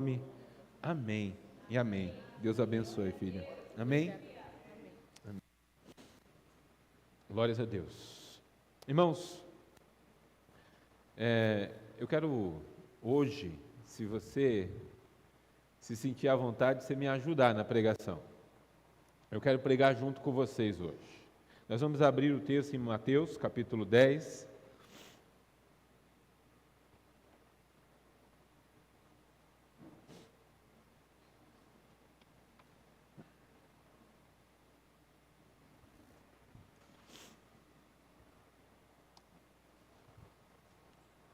nome. Amém e amém. Deus abençoe, filha. Amém? Amém. Glórias a Deus. Irmãos, eu quero hoje, se você se sentir à vontade, você me ajudar na pregação. Eu quero pregar junto com vocês hoje. Nós vamos abrir o texto em Mateus, capítulo 10.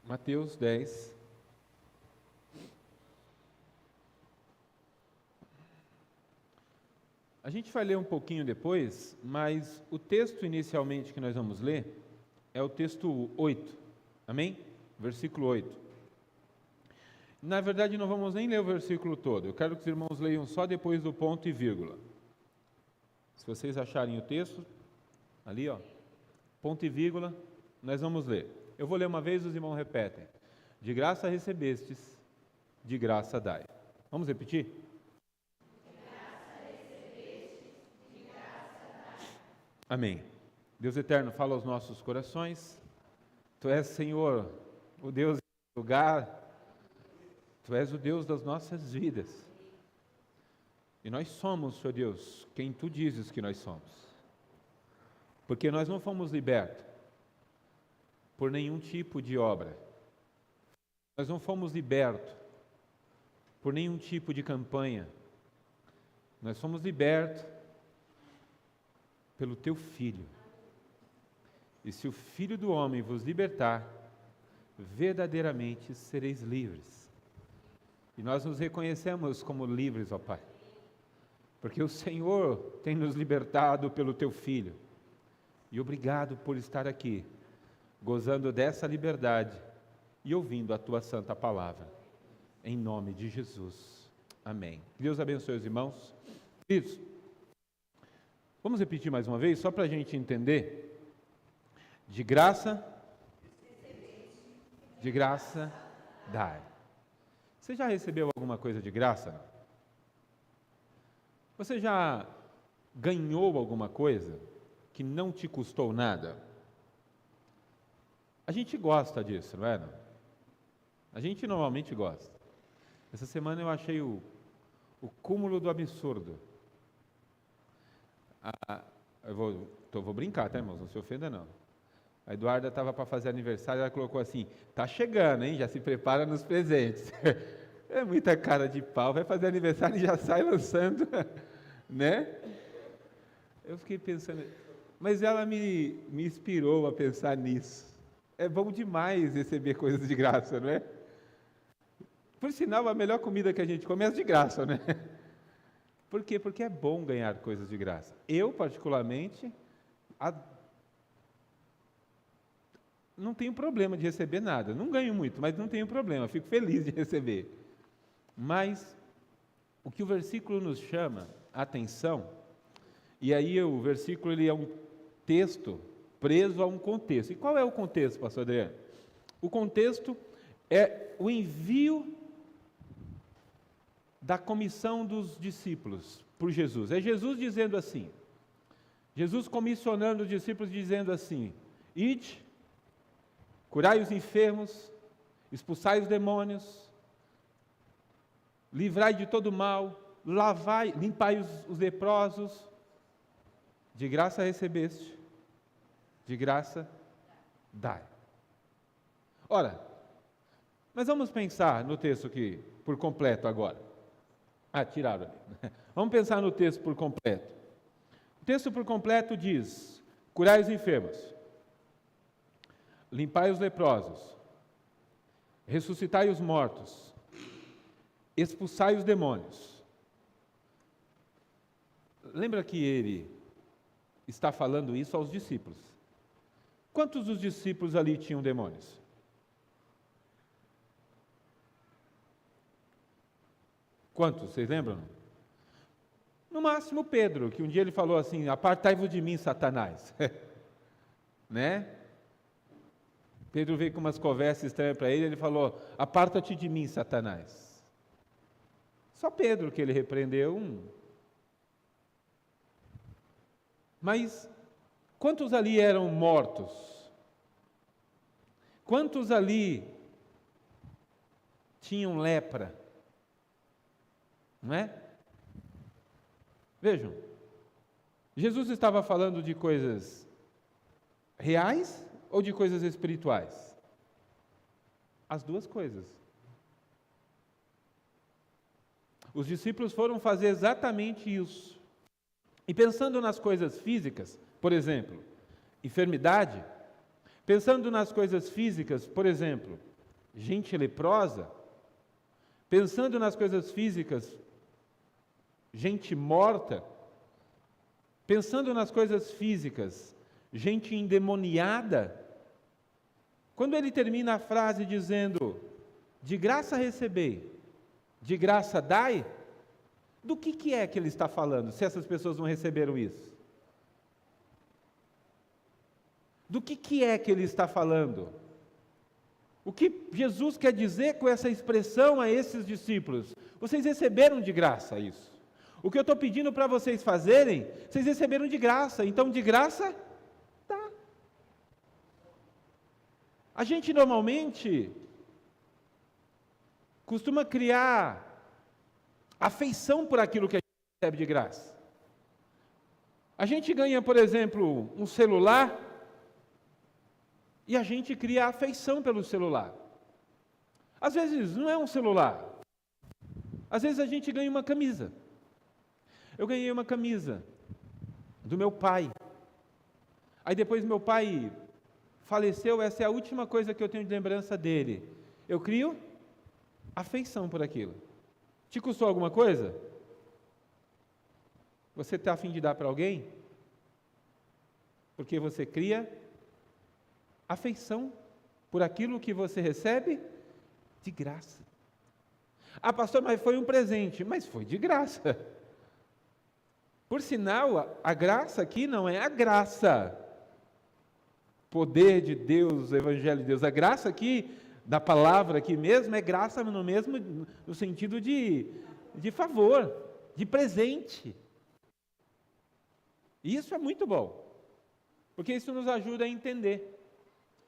Mateus 10. A gente vai ler um pouquinho depois, mas o texto inicialmente que nós vamos ler é o texto 8, amém? Versículo 8. Na verdade, não vamos nem ler o versículo todo, eu quero que os irmãos leiam só depois do ponto e vírgula. Se vocês acharem o texto, ali ó, ponto e vírgula, nós vamos ler. Eu vou ler uma vez, os irmãos repetem. De graça recebestes, de graça dai. Vamos repetir? De graça recebestes, de graça dai. Amém. Deus eterno, fala aos nossos corações. Tu és, Senhor, o Deus do lugar. Tu és o Deus das nossas vidas. E nós somos, Senhor Deus, quem Tu dizes que nós somos. Porque nós não fomos libertos por nenhum tipo de obra. Nós não fomos libertos por nenhum tipo de campanha. Nós fomos libertos pelo Teu Filho. E se o Filho do homem vos libertar, verdadeiramente sereis livres. E nós nos reconhecemos como livres, ó Pai. Porque o Senhor tem nos libertado pelo Teu Filho. E obrigado por estar aqui, gozando dessa liberdade e ouvindo a Tua santa palavra. Em nome de Jesus. Amém. Deus abençoe os irmãos. Queridos, vamos repetir mais uma vez, só para a gente entender. De graça, dai. Você já recebeu alguma coisa de graça? Você já ganhou alguma coisa que não te custou nada? A gente gosta disso, não é? A gente normalmente gosta. Essa semana eu achei o cúmulo do absurdo. Eu vou brincar, tá, irmãos? Não se ofenda, não. A Eduarda estava para fazer aniversário, ela colocou assim, tá chegando, hein? Já se prepara nos presentes. É muita cara de pau, vai fazer aniversário e já sai lançando, né? Eu fiquei pensando, mas ela me inspirou a pensar nisso. É bom demais receber coisas de graça, não é? Por sinal, a melhor comida que a gente come é de graça, né? Por quê? Porque é bom ganhar coisas de graça. Eu, particularmente, não tenho problema de receber nada. Não ganho muito, mas não tenho problema. Fico feliz de receber. Mas o que o versículo nos chama a atenção, e aí o versículo ele é um texto preso a um contexto. E qual é o contexto, pastor Adriano? O contexto é o envio da comissão dos discípulos por Jesus. É Jesus dizendo assim, Jesus comissionando os discípulos dizendo assim, ide, curai os enfermos, expulsai os demônios, livrai de todo mal, limpai os leprosos, de graça recebeste, de graça dai. Ora, mas vamos pensar no texto aqui por completo agora. Tiraram ali. Vamos pensar no texto por completo. O texto por completo diz, curai os enfermos, limpai os leprosos, ressuscitai os mortos, expulsai os demônios. Lembra que ele está falando isso aos discípulos. Quantos dos discípulos ali tinham demônios? Quantos? Vocês lembram? No máximo Pedro, que um dia ele falou assim, apartai-vos de mim, Satanás. Né? Pedro veio com umas conversas estranhas para ele, ele falou, aparta-te de mim, Satanás. Só Pedro que ele repreendeu. Mas quantos ali eram mortos? Quantos ali tinham lepra? Não é? Vejam, Jesus estava falando de coisas reais ou de coisas espirituais? As duas coisas. Os discípulos foram fazer exatamente isso. E pensando nas coisas físicas, por exemplo, enfermidade, pensando nas coisas físicas, por exemplo, gente leprosa, pensando nas coisas físicas, gente morta, pensando nas coisas físicas, gente endemoniada, quando ele termina a frase dizendo, de graça recebei, de graça dai, do que é que ele está falando, se essas pessoas não receberam isso? Do que é que ele está falando? O que Jesus quer dizer com essa expressão a esses discípulos? Vocês receberam de graça isso. O que eu estou pedindo para vocês fazerem, vocês receberam de graça, então de graça, dá. A gente normalmente costuma criar afeição por aquilo que a gente recebe de graça. A gente ganha, por exemplo, um celular e a gente cria afeição pelo celular. Às vezes não é um celular. Às vezes a gente ganha uma camisa. Eu ganhei uma camisa do meu pai. Aí depois meu pai faleceu, essa é a última coisa que eu tenho de lembrança dele. Eu crio afeição por aquilo. Te custou alguma coisa? Você está a fim de dar para alguém? Porque você cria afeição por aquilo que você recebe de graça. Ah, pastor, mas foi um presente. Mas foi de graça. Por sinal, a graça aqui não é a graça, poder de Deus, o Evangelho de Deus. A graça aqui, da palavra aqui mesmo, é graça no sentido de favor, de presente. E isso é muito bom, porque isso nos ajuda a entender.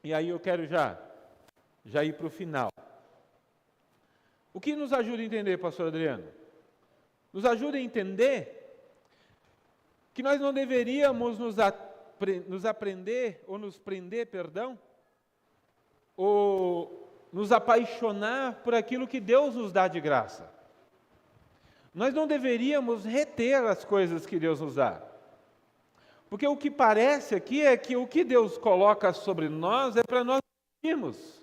E aí eu quero já ir para o final. O que nos ajuda a entender, pastor Adriano? Nos ajuda a entender que nós não deveríamos nos aprender, ou nos prender, ou nos apaixonar por aquilo que Deus nos dá de graça. Nós não deveríamos reter as coisas que Deus nos dá. Porque o que parece aqui é que o que Deus coloca sobre nós é para nós irmos,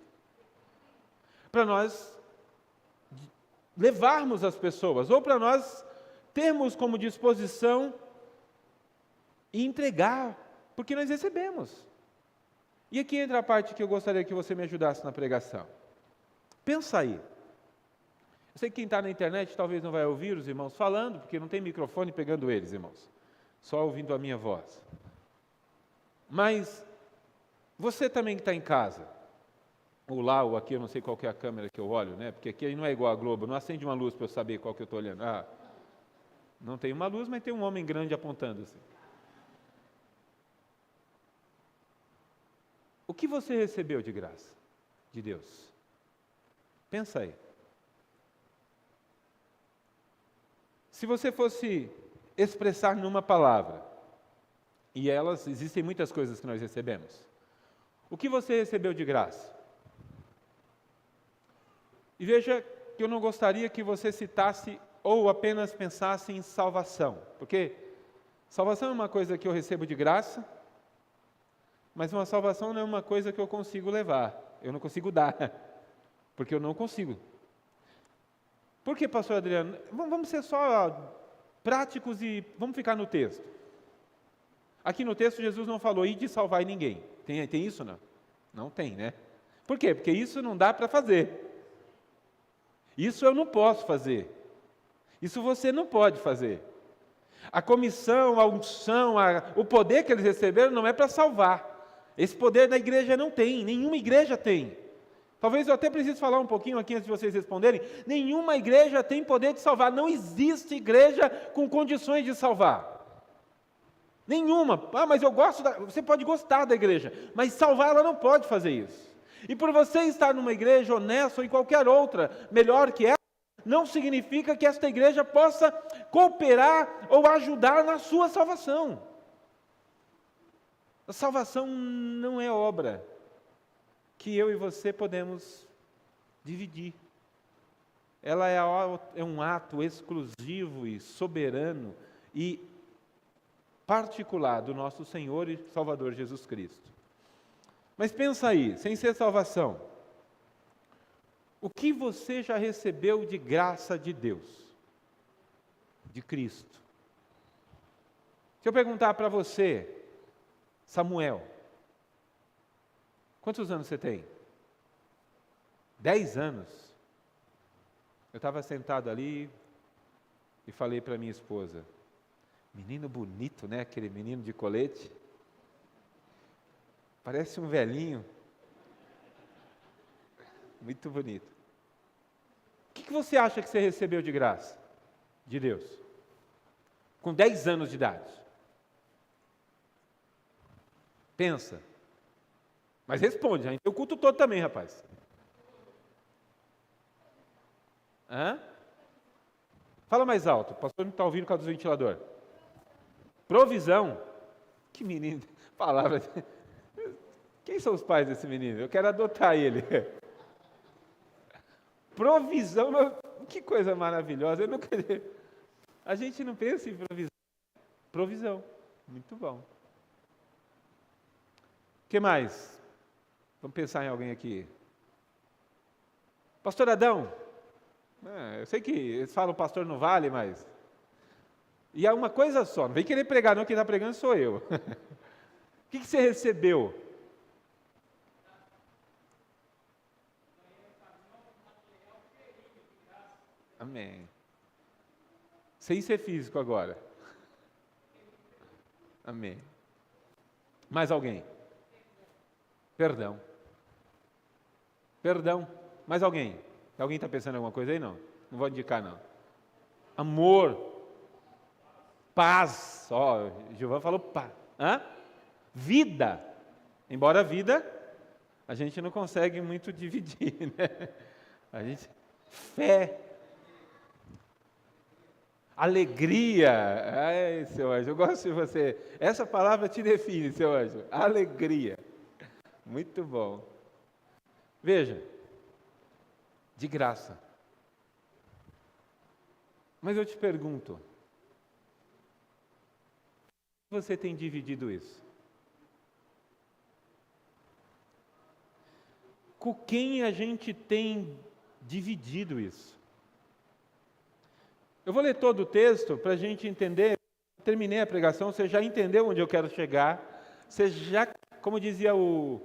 para nós levarmos as pessoas, ou para nós termos como disposição e entregar, porque nós recebemos. E aqui entra a parte que eu gostaria que você me ajudasse na pregação. Pensa aí. Eu sei que quem está na internet talvez não vai ouvir os irmãos falando, porque não tem microfone pegando eles, irmãos. Só ouvindo a minha voz. Mas você também que está em casa, ou lá, ou aqui, eu não sei qual que é a câmera que eu olho, né? Porque aqui não é igual a Globo, não acende uma luz para eu saber qual que eu estou olhando. Ah, não tem uma luz, mas tem um homem grande apontando assim. O que você recebeu de graça de Deus? Pensa aí. Se você fosse expressar numa palavra, e existem muitas coisas que nós recebemos. O que você recebeu de graça? E veja que eu não gostaria que você citasse ou apenas pensasse em salvação, porque salvação é uma coisa que eu recebo de graça, mas uma salvação não é uma coisa que eu consigo levar, eu não consigo dar, porque eu não consigo. Por que, pastor Adriano? Vamos ser só práticos e vamos ficar no texto. Aqui no texto Jesus não falou de salvar ninguém. Tem isso não? Não tem, né? Por quê? Porque isso não dá para fazer. Isso eu não posso fazer. Isso você não pode fazer. A comissão, a unção, o poder que eles receberam não é para salvar. Esse poder na igreja não tem, nenhuma igreja tem. Talvez eu até precise falar um pouquinho aqui antes de vocês responderem. Nenhuma igreja tem poder de salvar. Não existe igreja com condições de salvar. Nenhuma. Mas eu gosto Você pode gostar da igreja, mas salvar ela não pode fazer isso. E por você estar numa igreja honesta ou em qualquer outra, melhor que ela, não significa que esta igreja possa cooperar ou ajudar na sua salvação. A salvação não é obra que eu e você podemos dividir. Ela é um ato exclusivo e soberano e particular do nosso Senhor e Salvador Jesus Cristo. Mas pensa aí, sem ser salvação, o que você já recebeu de graça de Deus, de Cristo? Se eu perguntar para você, Samuel, quantos anos você tem? 10 anos. Eu estava sentado ali e falei para minha esposa, menino bonito, né? Aquele menino de colete. Parece um velhinho. Muito bonito. O que você acha que você recebeu de graça de Deus? Com 10 anos de idade. Pensa. Mas responde, a gente tem o culto todo também, rapaz. Hã? Fala mais alto, o pastor não está ouvindo por causa do ventilador. Provisão. Que menino, palavra. Quem são os pais desse menino? Eu quero adotar ele. Provisão, que coisa maravilhosa. A gente não pensa em provisão. Provisão, muito bom. O que mais? Vamos pensar em alguém aqui. Pastor Adão. Eu sei que eles falam pastor não vale, mas... E é uma coisa só, não vem querer pregar não, quem está pregando sou eu. O que você recebeu? Amém. Sem ser físico agora. Amém. Mais alguém? Perdão. Perdão. Mais alguém? Alguém está pensando em alguma coisa aí? Não. Não vou indicar, não. Amor. Paz. Ó, Gilvan falou paz. Vida. Embora a vida, a gente não consegue muito dividir, né? A gente... Fé. Alegria. Ai, seu anjo, eu gosto de você. Essa palavra te define, seu anjo. Alegria. Muito bom. Veja, de graça. Mas eu te pergunto, você tem dividido isso? Com quem a gente tem dividido isso? Eu vou ler todo o texto para a gente entender. Terminei a pregação, você já entendeu onde eu quero chegar. Você já, como dizia o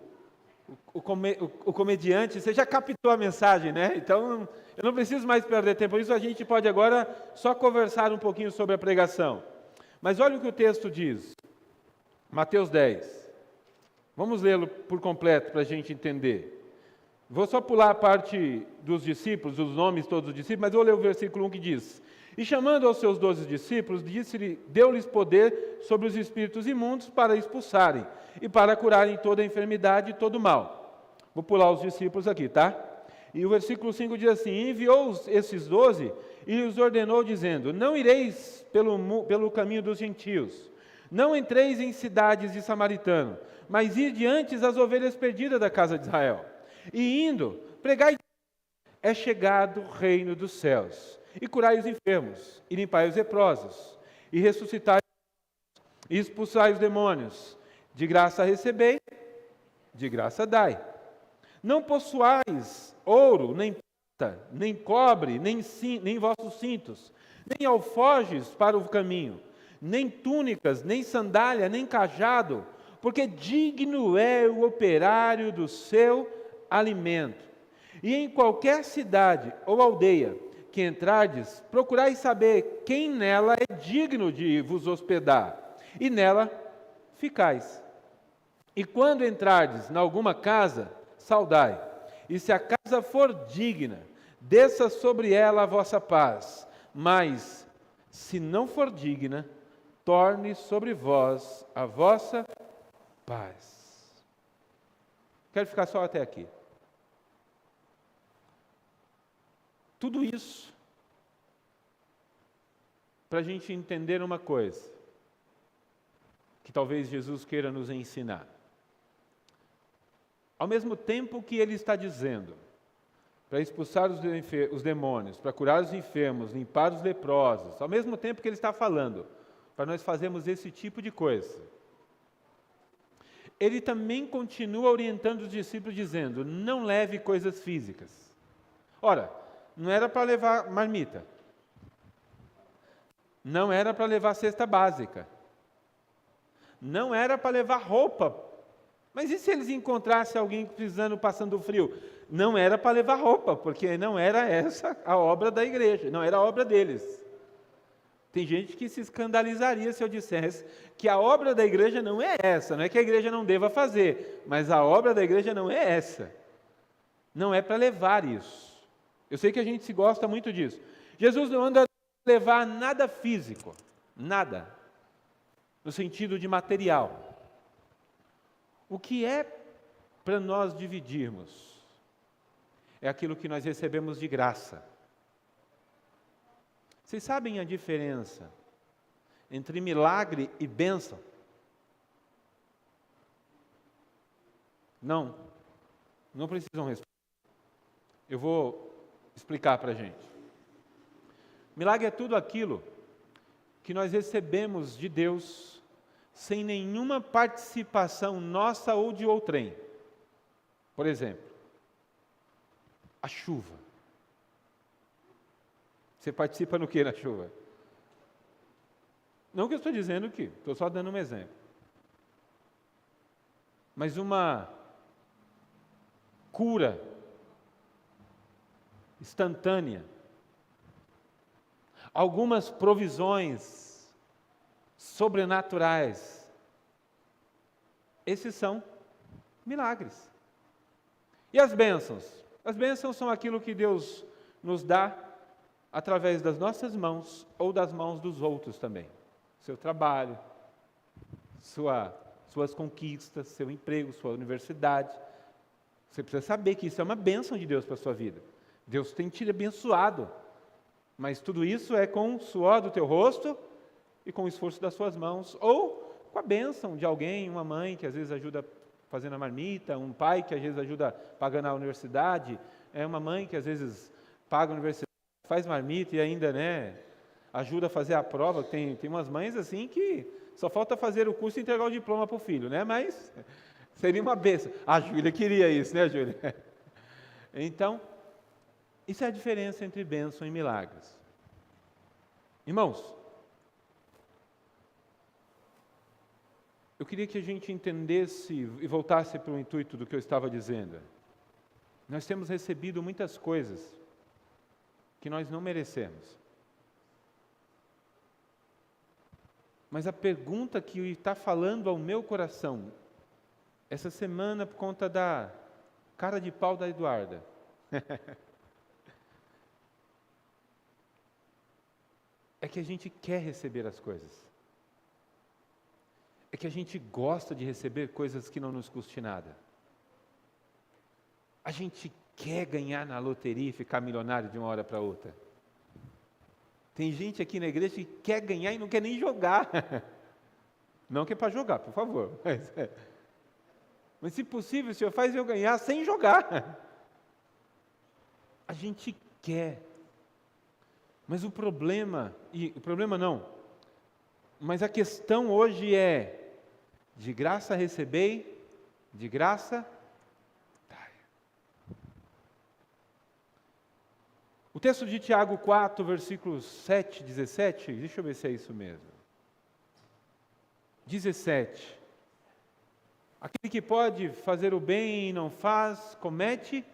comediante, você já captou a mensagem, né? Então, eu não preciso mais perder tempo. Por isso a gente pode agora só conversar um pouquinho sobre a pregação. Mas olha o que o texto diz. Mateus 10. Vamos lê-lo por completo para a gente entender. Vou só pular a parte dos discípulos, os nomes todos dos discípulos, mas vou ler o versículo 1 que diz: E chamando aos seus 12 discípulos, deu-lhes poder sobre os espíritos imundos para expulsarem e para curarem toda a enfermidade e todo o mal. Vou pular os discípulos aqui, tá? E o versículo 5 diz assim: Enviou esses 12 e os ordenou, dizendo: Não ireis pelo caminho dos gentios, não entreis em cidades de samaritano, mas ide antes as ovelhas perdidas da casa de Israel. E indo, pregai: É chegado o reino dos céus. E curai os enfermos, e limpai os leprosos, e ressuscitai, e expulsai os demônios. De graça recebei, de graça dai. Não possuais ouro, nem prata, nem cobre, nem vossos cintos, nem alforjes para o caminho, nem túnicas, nem sandália, nem cajado, porque digno é o operário do seu alimento. E em qualquer cidade ou aldeia que entrardes, procurai saber quem nela é digno de vos hospedar, e nela ficais. E quando entrardes em alguma casa, saudai. E se a casa for digna, desça sobre ela a vossa paz. Mas, se não for digna, torne sobre vós a vossa paz. Quero ficar só até aqui. Tudo isso para a gente entender uma coisa, que talvez Jesus queira nos ensinar. Ao mesmo tempo que Ele está dizendo, para expulsar os demônios, para curar os enfermos, limpar os leprosos, ao mesmo tempo que Ele está falando, para nós fazermos esse tipo de coisa, Ele também continua orientando os discípulos, dizendo, não leve coisas físicas. Ora, não era para levar marmita, não era para levar cesta básica, não era para levar roupa. Mas e se eles encontrassem alguém precisando, passando frio? Não era para levar roupa, porque não era essa a obra da igreja, não era a obra deles. Tem gente que se escandalizaria se eu dissesse que a obra da igreja não é essa, não é que a igreja não deva fazer, mas a obra da igreja não é essa. Não é para levar isso. Eu sei que a gente se gosta muito disso. Jesus não anda a levar nada físico, nada, no sentido de material. O que é para nós dividirmos é aquilo que nós recebemos de graça. Vocês sabem a diferença entre milagre e bênção? Não precisam responder. Eu vou explicar para a gente. Milagre é tudo aquilo que nós recebemos de Deus sem nenhuma participação nossa ou de outrem. Por exemplo, a chuva. Você participa no que na chuva? Não que eu estou dizendo que, estou só dando um exemplo. Mas uma cura instantânea, algumas provisões sobrenaturais, esses são milagres. E as bênçãos? As bênçãos são aquilo que Deus nos dá através das nossas mãos ou das mãos dos outros também. Seu trabalho, suas conquistas, seu emprego, sua universidade. Você precisa saber que isso é uma bênção de Deus para a sua vida. Deus tem te abençoado, mas tudo isso é com o suor do teu rosto e com o esforço das suas mãos, ou com a bênção de alguém, uma mãe que às vezes ajuda fazendo a marmita, um pai que às vezes ajuda pagando a universidade, uma mãe que às vezes paga a universidade, faz marmita e ainda, ajuda a fazer a prova. Tem umas mães assim que só falta fazer o curso e entregar o diploma para o filho, mas seria uma bênção. A Júlia queria isso, Júlia? Então, isso é a diferença entre bênção e milagres. Irmãos, eu queria que a gente entendesse e voltasse para o intuito do que eu estava dizendo. Nós temos recebido muitas coisas que nós não merecemos. Mas a pergunta que está falando ao meu coração, essa semana, por conta da cara de pau da Eduarda, é que a gente quer receber as coisas. É que a gente gosta de receber coisas que não nos custe nada. A gente quer ganhar na loteria e ficar milionário de uma hora para outra. Tem gente aqui na igreja que quer ganhar e não quer nem jogar. Não que é para jogar, por favor. Mas se possível, o Senhor faz eu ganhar sem jogar. A gente quer. Mas mas a questão hoje é, de graça recebei, de graça dai. O texto de Tiago 4, versículos 7, 17, deixa eu ver se é isso mesmo. 17. Aquele que pode fazer o bem e não faz, comete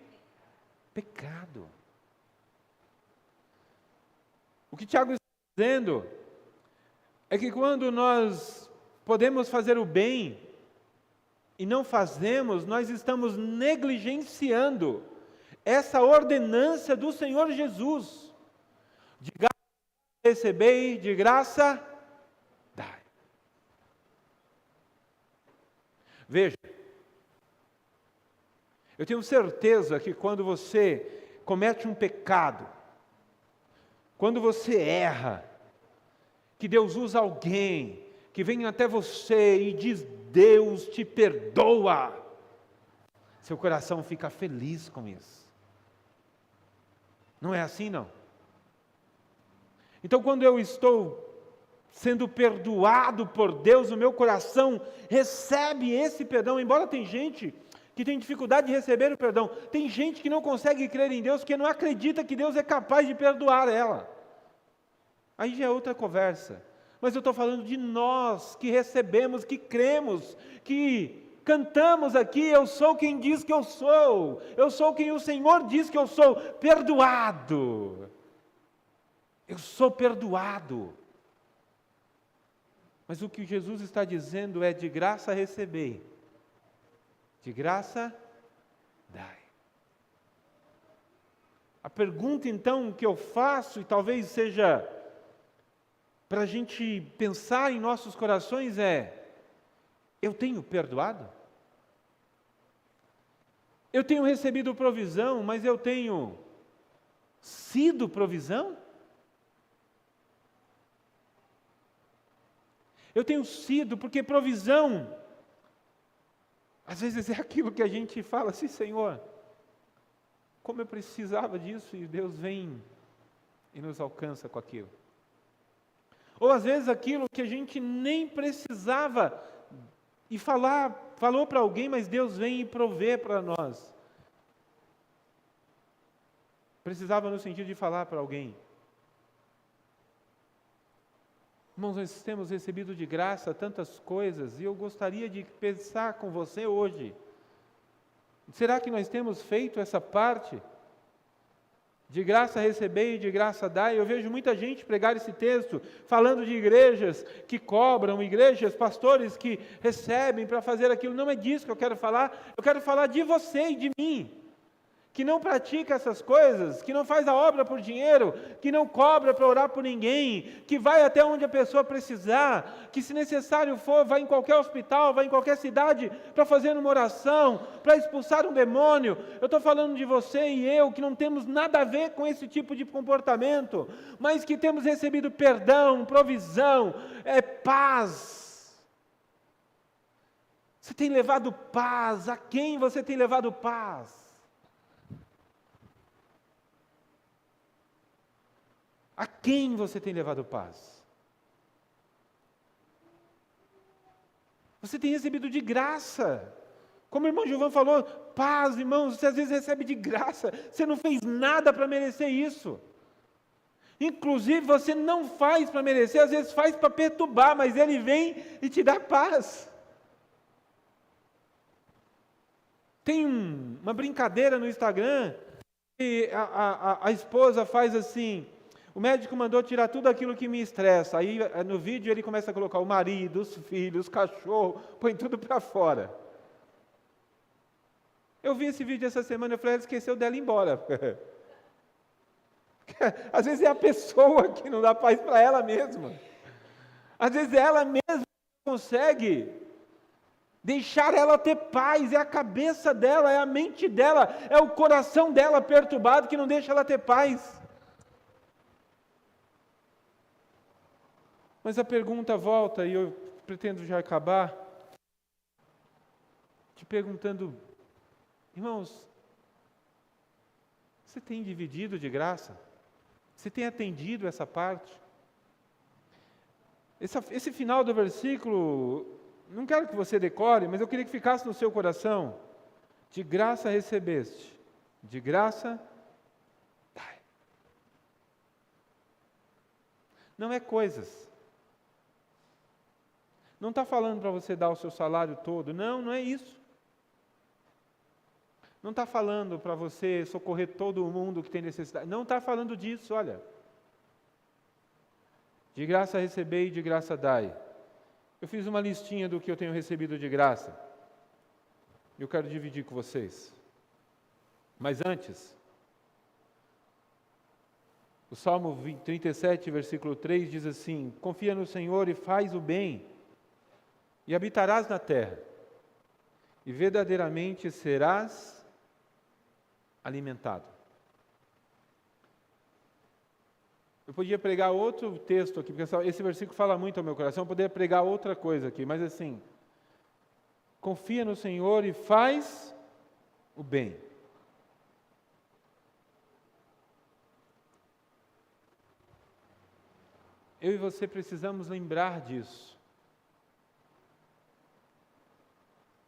pecado. O que Tiago está dizendo é que quando nós podemos fazer o bem e não fazemos, nós estamos negligenciando essa ordenança do Senhor Jesus. De graça recebei, de graça dai. Veja, eu tenho certeza que quando você comete um pecado, quando você erra, que Deus usa alguém que vem até você e diz: Deus te perdoa, seu coração fica feliz com isso. Não é assim, não? Então, quando eu estou sendo perdoado por Deus, o meu coração recebe esse perdão, embora tem gente que tem dificuldade de receber o perdão, tem gente que não consegue crer em Deus, porque não acredita que Deus é capaz de perdoar ela. Aí já é outra conversa. Mas eu estou falando de nós que recebemos, que cremos, que cantamos aqui: eu sou quem diz que eu sou quem o Senhor diz que eu sou, perdoado. Eu sou perdoado. Mas o que Jesus está dizendo é: de graça recebei, de graça dai. A pergunta então que eu faço, e talvez seja para a gente pensar em nossos corações, é: eu tenho perdoado? Eu tenho recebido provisão, mas eu tenho sido provisão? Eu tenho sido, porque provisão, às vezes é aquilo que a gente fala assim: Senhor, como eu precisava disso, e Deus vem e nos alcança com aquilo. Ou às vezes aquilo que a gente nem precisava e falou para alguém, mas Deus vem e provê para nós. Precisava no sentido de falar para alguém. Irmãos, nós temos recebido de graça tantas coisas, e eu gostaria de pensar com você hoje: será que nós temos feito essa parte? De graça recebei e de graça dai. Eu vejo muita gente pregar esse texto, falando de igrejas que cobram, igrejas, pastores que recebem para fazer aquilo. Não é disso que eu quero falar de você e de mim, que não pratica essas coisas, que não faz a obra por dinheiro, que não cobra para orar por ninguém, que vai até onde a pessoa precisar, que se necessário for, vai em qualquer hospital, vai em qualquer cidade para fazer uma oração, para expulsar um demônio. Eu estou falando de você e eu, que não temos nada a ver com esse tipo de comportamento, mas que temos recebido perdão, provisão, paz. Você tem levado paz? A quem você tem levado paz? A quem você tem levado paz? Você tem recebido de graça. Como o irmão Gilvan falou, paz, irmãos, você às vezes recebe de graça. Você não fez nada para merecer isso. Inclusive, você não faz para merecer, às vezes faz para perturbar, mas Ele vem e te dá paz. Tem uma brincadeira no Instagram, que a esposa faz assim: o médico mandou tirar tudo aquilo que me estressa. Aí no vídeo ele começa a colocar o marido, os filhos, o cachorro, põe tudo para fora. Eu vi esse vídeo essa semana, eu falei: ela esqueceu dela ir embora. Às vezes é a pessoa que não dá paz para ela mesma. Às vezes é ela mesma que não consegue deixar ela ter paz. É a cabeça dela, é a mente dela, é o coração dela perturbado que não deixa ela ter paz. Mas a pergunta volta, e eu pretendo já acabar te perguntando: irmãos, você tem dividido de graça? Você tem atendido essa parte? Esse final do versículo, não quero que você decore, mas eu queria que ficasse no seu coração: de graça recebeste, de graça dai. Não é coisas. Não está falando para você dar o seu salário todo, não é isso. Não está falando para você socorrer todo mundo que tem necessidade, não está falando disso, olha. De graça recebei e de graça dai. Eu fiz uma listinha do que eu tenho recebido de graça. Eu quero dividir com vocês. Mas antes, O Salmo 37, versículo 3 diz assim: confia no Senhor e faz o bem, e habitarás na terra, e verdadeiramente serás alimentado. Eu podia pregar outro texto aqui, porque esse versículo fala muito ao meu coração, eu poderia pregar outra coisa aqui, mas assim, confia no Senhor e faz o bem. Eu e você precisamos lembrar disso.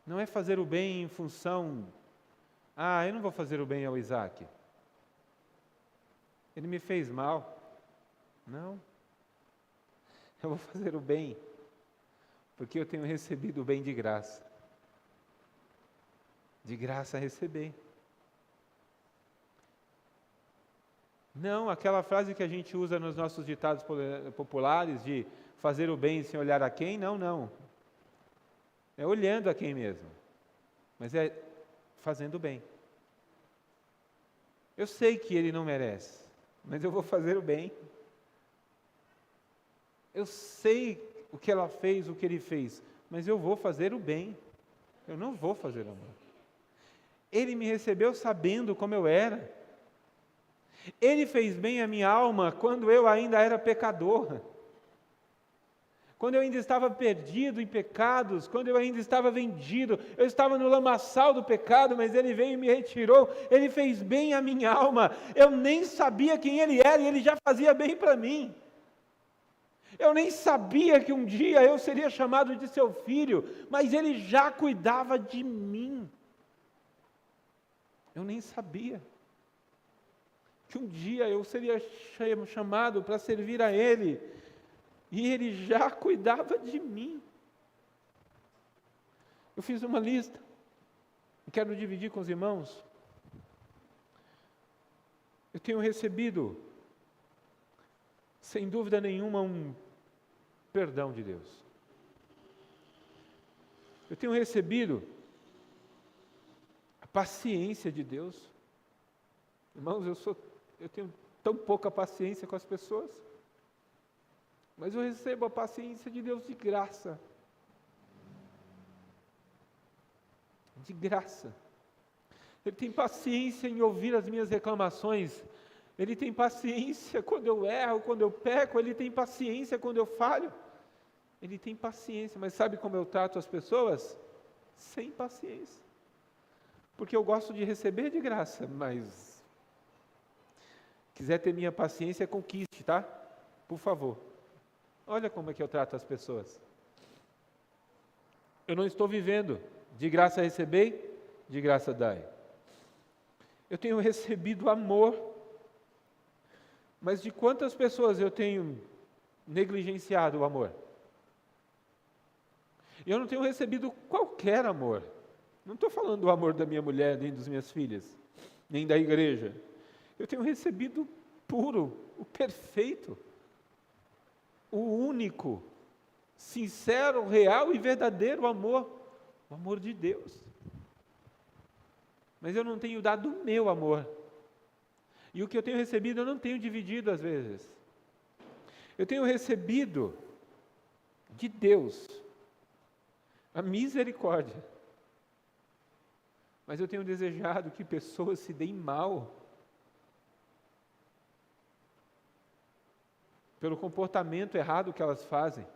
Não é fazer o bem em função, eu não vou fazer o bem ao Isaac. Ele me fez mal. Não. Eu vou fazer o bem, porque eu tenho recebido o bem de graça. De graça receber. Não, aquela frase que a gente usa nos nossos ditados populares de fazer o bem sem olhar a quem, não. É olhando a quem mesmo, mas é fazendo o bem. Eu sei que ele não merece, mas eu vou fazer o bem. Eu sei o que ela fez, o que ele fez, mas eu vou fazer o bem. Eu não vou fazer o mal. Ele me recebeu sabendo como eu era. Ele fez bem à minha alma quando eu ainda era pecador. Quando eu ainda estava perdido em pecados, quando eu ainda estava vendido, eu estava no lamaçal do pecado, mas Ele veio e me retirou. Ele fez bem à minha alma. Eu nem sabia quem Ele era e Ele já fazia bem para mim. Eu nem sabia que um dia eu seria chamado de seu filho, mas Ele já cuidava de mim. Eu nem sabia que um dia eu seria chamado para servir a Ele, e Ele já cuidava de mim. Eu fiz uma lista, e quero dividir com os irmãos. Eu tenho recebido, sem dúvida nenhuma, um perdão de Deus. Eu tenho recebido a paciência de Deus. Irmãos, eu tenho tão pouca paciência com as pessoas, mas eu recebo a paciência de Deus de graça. De graça. Ele tem paciência em ouvir as minhas reclamações. Ele tem paciência quando eu erro, quando eu peco. Ele tem paciência quando eu falho. Ele tem paciência, mas sabe como eu trato as pessoas? Sem paciência. Porque eu gosto de receber de graça, mas quiser ter minha paciência, conquiste, tá? Por favor. Olha como é que eu trato as pessoas. Eu não estou vivendo de graça receber, de graça dai. Eu tenho recebido amor, mas de quantas pessoas eu tenho negligenciado o amor? Eu não tenho recebido qualquer amor. Não estou falando do amor da minha mulher, nem das minhas filhas, nem da igreja. Eu tenho recebido puro, o perfeito, o único, sincero, real e verdadeiro amor, o amor de Deus. Mas eu não tenho dado o meu amor. E o que eu tenho recebido eu não tenho dividido às vezes. Eu tenho recebido de Deus a misericórdia. Mas eu tenho desejado que pessoas se deem mal pelo comportamento errado que elas fazem.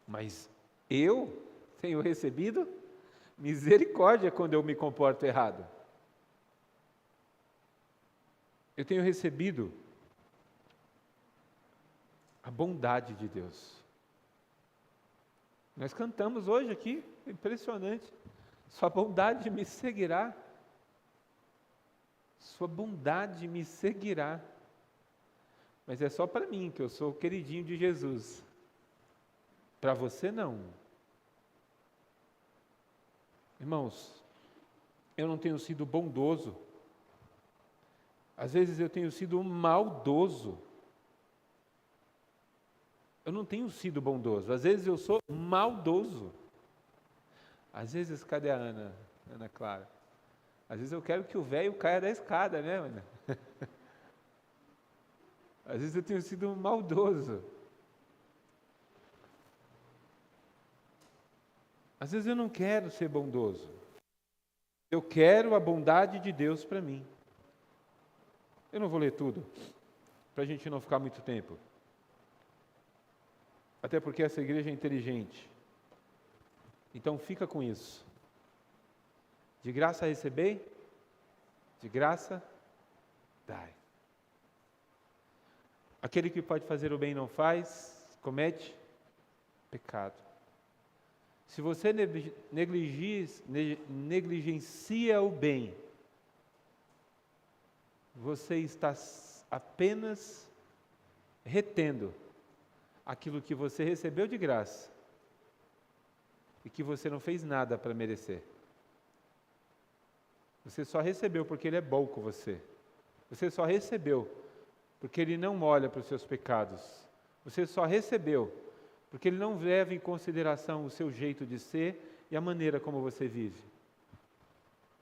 Mas eu tenho recebido misericórdia quando eu me comporto errado. Eu tenho recebido a bondade de Deus. Nós cantamos hoje aqui, impressionante. Sua bondade me seguirá. Sua bondade me seguirá. Mas é só para mim, que eu sou o queridinho de Jesus. Para você, não. Irmãos, eu não tenho sido bondoso. Às vezes eu tenho sido maldoso. Eu não tenho sido bondoso. Às vezes eu sou maldoso. Às vezes, cadê a Ana Clara? Às vezes eu quero que o velho caia da escada, né, Ana? Às vezes eu tenho sido maldoso. Às vezes eu não quero ser bondoso. Eu quero a bondade de Deus para mim. Eu não vou ler tudo, para a gente não ficar muito tempo. Até porque essa igreja é inteligente. Então fica com isso. De graça recebei, de graça dai. Aquele que pode fazer o bem e não faz, comete pecado. Se você negligencia o bem, você está apenas retendo aquilo que você recebeu de graça e que você não fez nada para merecer. Você só recebeu porque Ele é bom com você. Você só recebeu porque Ele não olha para os seus pecados. Você só recebeu porque Ele não leva em consideração o seu jeito de ser e a maneira como você vive.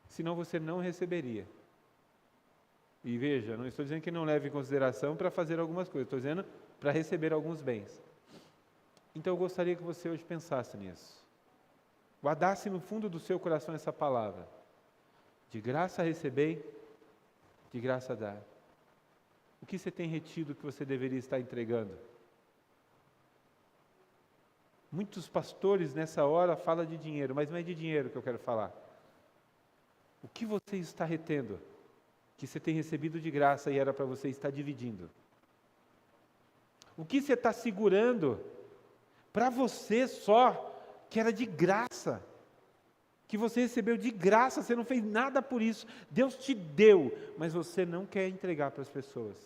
Senão você não receberia. E veja, não estou dizendo que não leve em consideração para fazer algumas coisas, estou dizendo para receber alguns bens. Então eu gostaria que você hoje pensasse nisso. Guardasse no fundo do seu coração essa palavra. De graça recebei, de graça dai. O que você tem retido que você deveria estar entregando? Muitos pastores nessa hora falam de dinheiro, mas não é de dinheiro que eu quero falar. O que você está retendo? Que você tem recebido de graça e era para você estar dividindo. O que você está segurando para você só, que era de graça, que você recebeu de graça, você não fez nada por isso, Deus te deu, mas você não quer entregar para as pessoas.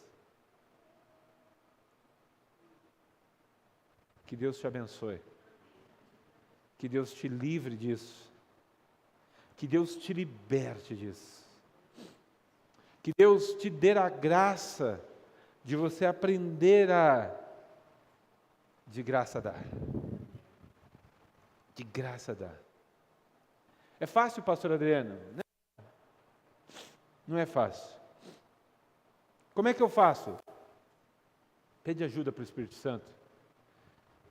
Que Deus te abençoe, que Deus te livre disso, que Deus te liberte disso. Que Deus te dê a graça de você aprender a de graça dar. De graça dar. É fácil, pastor Adriano? Não é fácil. Como é que eu faço? Pede ajuda para o Espírito Santo.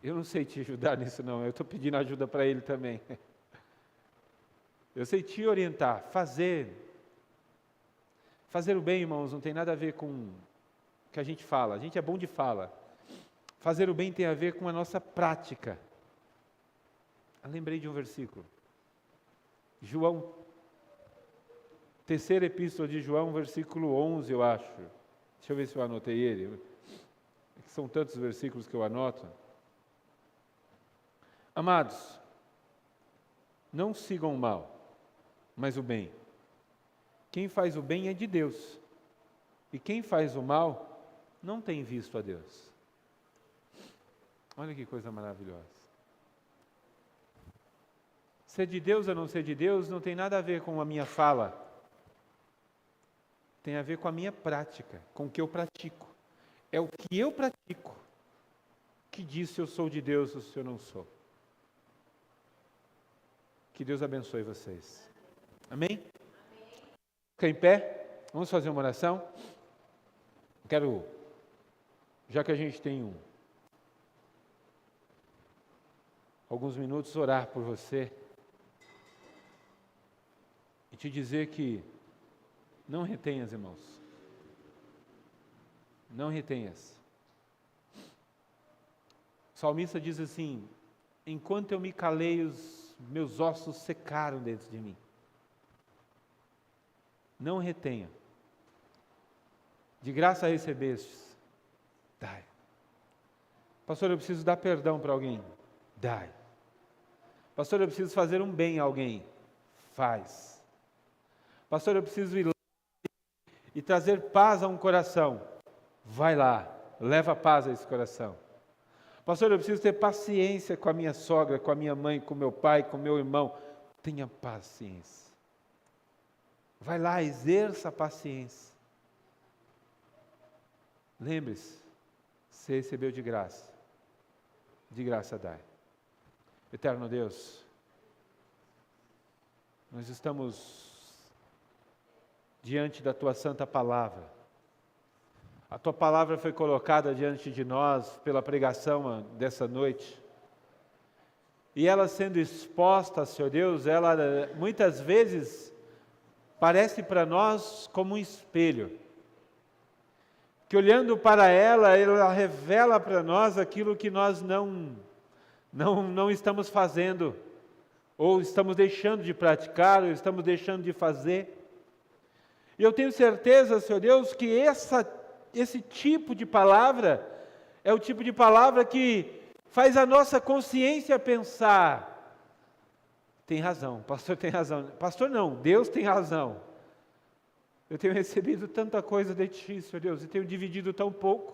Eu não sei te ajudar nisso não, eu estou pedindo ajuda para Ele também. Eu sei te orientar, fazer o bem, irmãos, não tem nada a ver com o que a gente fala. A gente é bom de fala. Fazer o bem tem a ver com a nossa prática. Eu lembrei de um versículo. João, terceira epístola de João, versículo 11, eu acho. Deixa eu ver se eu anotei ele. São tantos versículos que eu anoto. Amados, não sigam o mal, mas o bem. Quem faz o bem é de Deus, e quem faz o mal não tem visto a Deus. Olha que coisa maravilhosa. Ser de Deus ou não ser de Deus não tem nada a ver com a minha fala, tem a ver com a minha prática, com o que eu pratico. É o que eu pratico que diz se eu sou de Deus ou se eu não sou. Que Deus abençoe vocês. Amém? Fica em pé, vamos fazer uma oração. Quero, já que a gente tem alguns minutos, orar por você e te dizer que não retenhas, irmãos. Não retenhas. O salmista diz assim: enquanto eu me calei, os meus ossos secaram dentro de mim. Não retenha. De graça recebestes, dai. Pastor, eu preciso dar perdão para alguém. Dai. Pastor, eu preciso fazer um bem a alguém. Faz. Pastor, eu preciso ir lá e trazer paz a um coração. Vai lá, leva paz a esse coração. Pastor, eu preciso ter paciência com a minha sogra, com a minha mãe, com meu pai, com meu irmão. Tenha paciência. Vai lá, exerça a paciência. Lembre-se, você recebeu de graça dai. Eterno Deus, nós estamos diante da Tua santa palavra. A Tua palavra foi colocada diante de nós pela pregação dessa noite. E ela sendo exposta, Senhor Deus, ela muitas vezes parece para nós como um espelho. Que olhando para ela revela para nós aquilo que nós não estamos fazendo, ou estamos deixando de praticar, ou estamos deixando de fazer. E eu tenho certeza, Senhor Deus, que esse tipo de palavra é o tipo de palavra que faz a nossa consciência pensar: tem razão, pastor tem razão. Pastor não, Deus tem razão. Eu tenho recebido tanta coisa de Ti, Senhor Deus, e tenho dividido tão pouco.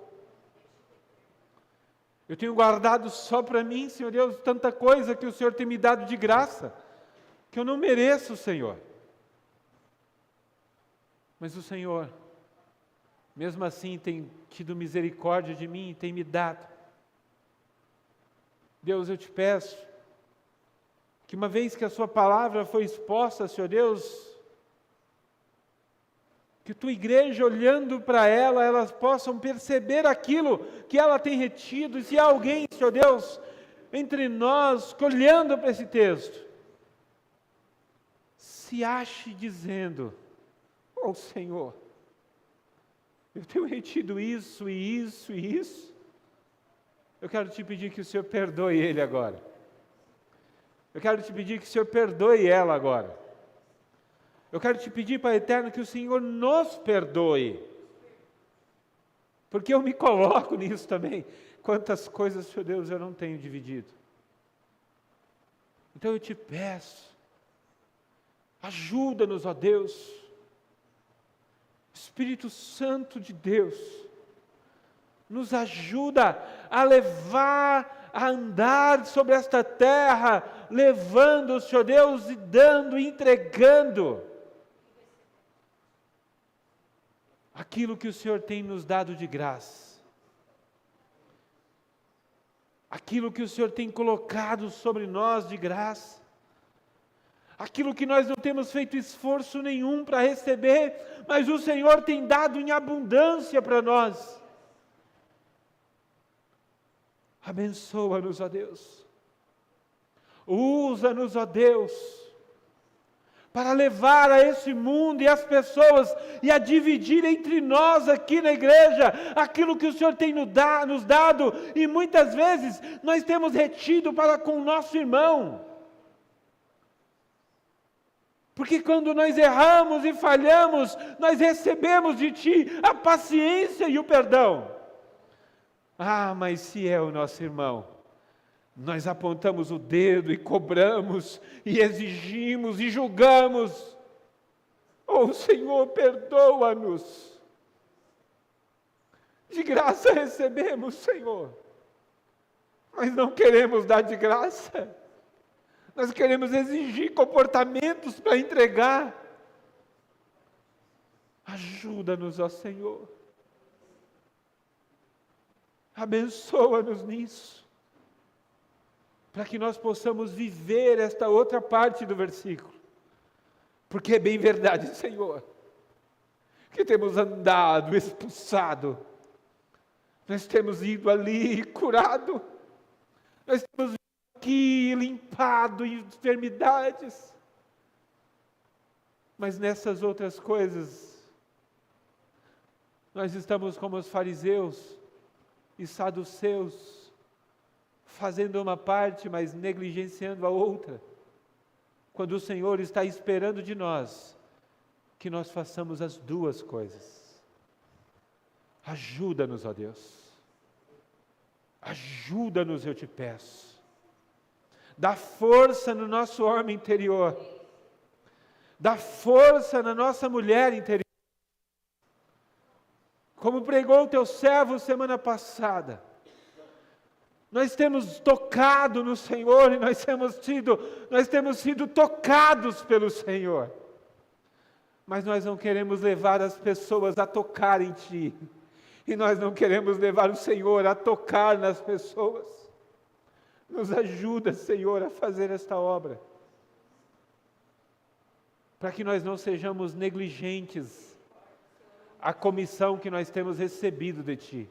Eu tenho guardado só para mim, Senhor Deus, tanta coisa que o Senhor tem me dado de graça, que eu não mereço, Senhor. Mas o Senhor, mesmo assim, tem tido misericórdia de mim e tem me dado. Deus, eu te peço, que uma vez que a Sua palavra foi exposta, Senhor Deus, que Tua igreja, olhando para ela, elas possam perceber aquilo que ela tem retido. E se há alguém, Senhor Deus, entre nós, que olhando para esse texto, se ache dizendo: oh Senhor, eu tenho retido isso e isso e isso. Eu quero te pedir que o Senhor perdoe ele agora. Eu quero te pedir que o Senhor perdoe ela agora. Eu quero te pedir, Pai eterno, que o Senhor nos perdoe. Porque eu me coloco nisso também. Quantas coisas, Senhor Deus, eu não tenho dividido. Então eu te peço, ajuda-nos, ó Deus. Espírito Santo de Deus, nos ajuda a levar, a andar sobre esta terra, levando, Senhor Deus, e dando, entregando aquilo que o Senhor tem nos dado de graça, aquilo que o Senhor tem colocado sobre nós de graça, aquilo que nós não temos feito esforço nenhum para receber, mas o Senhor tem dado em abundância para nós. Abençoa-nos, ó Deus. Usa-nos, ó Deus, para levar a esse mundo e as pessoas e a dividir entre nós aqui na igreja aquilo que o Senhor tem nos dado, e muitas vezes nós temos retido para com o nosso irmão. Porque quando nós erramos e falhamos, nós recebemos de Ti a paciência e o perdão. Ah, mas se é o nosso irmão, nós apontamos o dedo e cobramos, e exigimos e julgamos. Oh Senhor, perdoa-nos. De graça recebemos, Senhor, mas não queremos dar de graça. Nós queremos exigir comportamentos para entregar. Ajuda-nos, ó Senhor. Abençoa-nos nisso, para que nós possamos viver esta outra parte do versículo. Porque é bem verdade, Senhor, que temos andado expulsado, nós temos ido ali curado, nós temos aqui limpado enfermidades, mas nessas outras coisas, nós estamos como os fariseus e saduceus, fazendo uma parte, mas negligenciando a outra, quando o Senhor está esperando de nós, que nós façamos as duas coisas. Ajuda-nos, ó Deus, ajuda-nos, eu te peço. Dá força no nosso homem interior, dá força na nossa mulher interior. Como pregou o teu servo semana passada, nós temos tocado no Senhor e nós temos sido tocados pelo Senhor. Mas nós não queremos levar as pessoas a tocar em Ti, e nós não queremos levar o Senhor a tocar nas pessoas. Nos ajuda, Senhor, a fazer esta obra, para que nós não sejamos negligentes a comissão que nós temos recebido de Ti.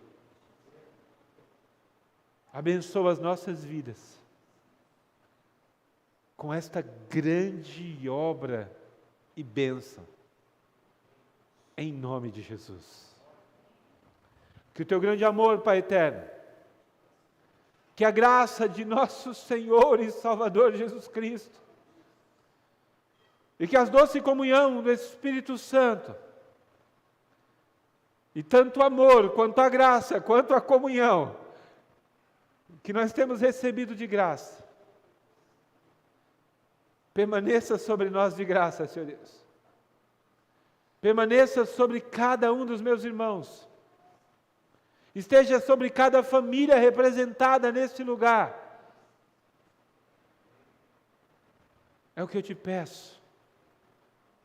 Abençoa as nossas vidas com esta grande obra e bênção, em nome de Jesus. Que o Teu grande amor, Pai eterno, que a graça de nosso Senhor e Salvador Jesus Cristo, e que a doce comunhão do Espírito Santo, e tanto amor, quanto a graça, quanto a comunhão, que nós temos recebido de graça, permaneça sobre nós de graça, Senhor Deus. Permaneça sobre cada um dos meus irmãos. Esteja sobre cada família representada neste lugar. É o que eu te peço,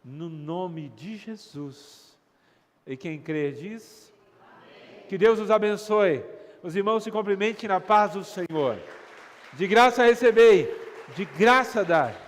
no nome de Jesus. E quem crê diz: amém. Que Deus os abençoe. Os irmãos se cumprimentem na paz do Senhor. De graça recebei, de graça dai.